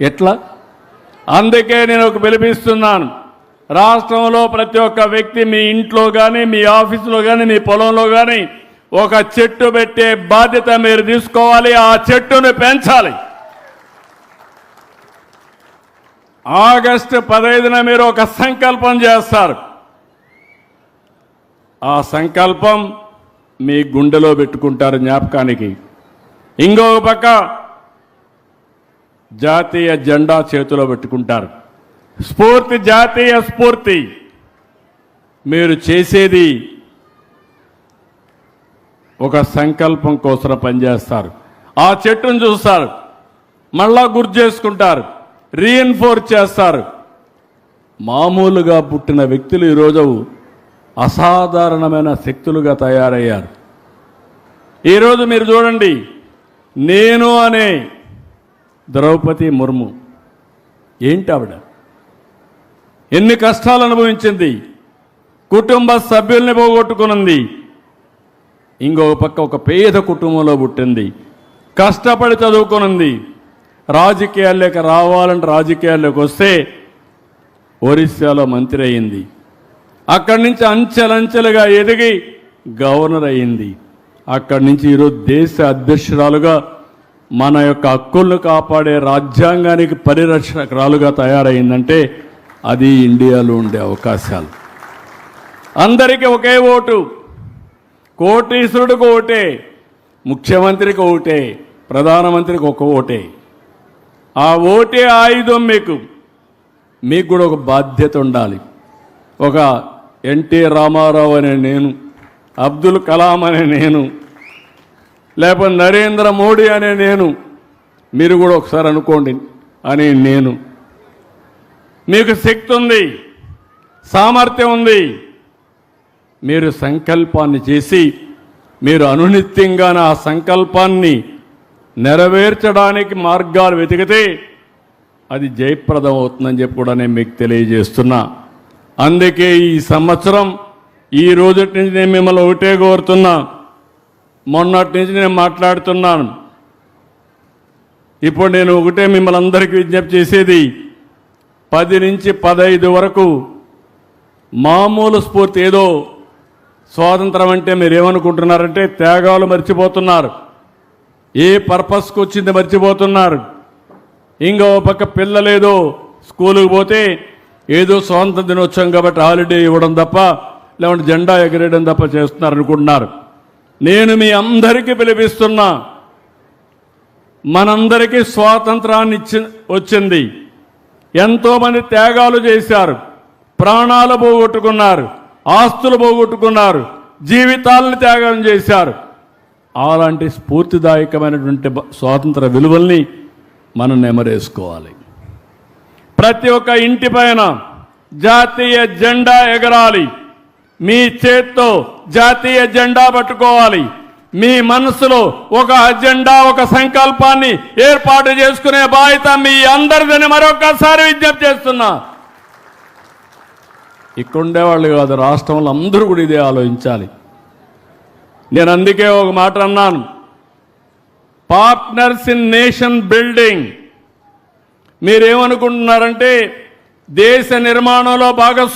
ఎట్లా? అందుకే నేను ఒక పిలిపిస్తున్నాను. రాష్ట్రంలో ప్రతి ఒక్క వ్యక్తి మీ ఇంట్లో కానీ, మీ ఆఫీసులో కానీ, మీ పొలంలో కానీ ఒక చెట్టు పెట్టే బాధ్యత మీరు తీసుకోవాలి. ఆ చెట్టును పెంచాలి. ఆగస్టు 15న మీరు ఒక సంకల్పం చేస్తారు. ఆ సంకల్పం మీ గుండెలో పెట్టుకుంటారు జ్ఞాపకానికి. ఇంకొక పక్క జాతీయ జెండా చేతిలో పెట్టుకుంటారు. స్ఫూర్తి, జాతీయ స్ఫూర్తి. మీరు చేసేది ఒక సంకల్పం కోసం పనిచేస్తారు. ఆ చెట్టును చూస్తారు, మళ్ళా గుర్తు చేసుకుంటారు, రీఎన్ఫోర్స్ చేస్తారు. మామూలుగా పుట్టిన వ్యక్తులు ఈరోజు అసాధారణమైన శక్తులుగా తయారయ్యారు. ఈరోజు మీరు చూడండి, నేను అనే ద్రౌపది ముర్ము ఏంటి ఆవిడ? ఎన్ని కష్టాలు అనుభవించింది, కుటుంబ సభ్యుల్ని పోగొట్టుకున్నది. ఇంకొక పక్క ఒక పేద కుటుంబంలో పుట్టింది, కష్టపడి చదువుకున్నది. రాజకీయాల్లోకి రావాలంటే రాజకీయాల్లోకి వస్తే ఒరిస్సాలో మంత్రి అయింది. అక్కడి నుంచి అంచెలంచెలుగా ఎదిగి గవర్నర్ అయింది. అక్కడి నుంచి ఈరోజు దేశ అధ్యక్షురాలుగా మన యొక్క హక్కులను కాపాడే రాజ్యాంగానికి పరిరక్షకురాలుగా తయారైందంటే అది ఇండియాలో ఉండే అవకాశాలు. అందరికీ ఒకే ఓటు. కోటీశ్వరుడికి ఓటే, ముఖ్యమంత్రికి ఓటే, ప్రధానమంత్రికి ఒక ఓటే. ఆ ఓటే ఆయుధం. మీకు కూడా ఒక బాధ్యత ఉండాలి. ఒక ఎన్టీ రామారావు అనే నేను, అబ్దుల్ కలాం అనే నేను, లేకపోతే నరేంద్ర మోడీ అనే నేను, మీరు కూడా ఒకసారి అనుకోండి అని నేను. మీకు శక్తి ఉంది, సామర్థ్యం ఉంది. మీరు సంకల్పాన్ని చేసి మీరు అనునిత్యంగా ఆ సంకల్పాన్ని నెరవేర్చడానికి మార్గాలు వెతికితే అది జయప్రదం అవుతుందని చెప్పి కూడా నేను మీకు తెలియజేస్తున్నా. అందుకే ఈ సంవత్సరం ఈ రోజటి నుంచి నేను మిమ్మల్ని ఒకటే కోరుతున్నా. మొన్నటి నుంచి నేను మాట్లాడుతున్నాను. ఇప్పుడు నేను ఒకటే మిమ్మల్ని అందరికీ విజ్ఞప్తి చేసేది, 10 నుంచి 15 వరకు మామూలు స్ఫూర్తి. ఏదో స్వాతంత్రం అంటే మీరు ఏమనుకుంటున్నారంటే త్యాగాలు మర్చిపోతున్నారు, ఏ పర్పస్కి వచ్చింది మర్చిపోతున్నారు. ఇంకో పక్క పిల్లలేదో స్కూలుకు పోతే ఏదో స్వాతంత్ర దినోత్సవం కాబట్టి హాలిడే ఇవ్వడం తప్ప, లేకుంటే జెండా ఎగరేయడం తప్ప చేస్తున్నారు అనుకుంటున్నారు. నేను మీ అందరికీ పిలిపిస్తున్నా, మనందరికీ స్వాతంత్రాన్ని వచ్చింది. ఎంతోమంది త్యాగాలు చేశారు, ప్రాణాలు పోగొట్టుకున్నారు, ఆస్తులు పోగొట్టుకున్నారు, జీవితాలను త్యాగం చేశారు. అలాంటి స్ఫూర్తిదాయకమైనటువంటి స్వాతంత్ర విలువల్ని మనం నెమరేసుకోవాలి. ప్రతి ఒక్క ఇంటి పైన జాతీయ జెండా ఎగరాలి. మీ చేత్తో జాతీయ జెండా పట్టుకోవాలి. మీ మనసులో ఒక అజెండా, ఒక సంకల్పాన్ని ఏర్పాటు చేసుకునే బాధ్యత మీ అందరిదని మరొకసారి విజ్ఞప్తి చేస్తున్నా. ఇక్కడ ఉండేవాళ్ళు కాదు, రాష్ట్రంలో అందరూ కూడా ఇదే ఆలోచించాలి. నేను అందుకే ఒక మాట అన్నాను, పార్ట్నర్స్ ఇన్ నేషన్ బిల్డింగ్. మీరేమనుకుంటున్నారంటే దేశ నిర్మాణంలో భాగస్వామ్యం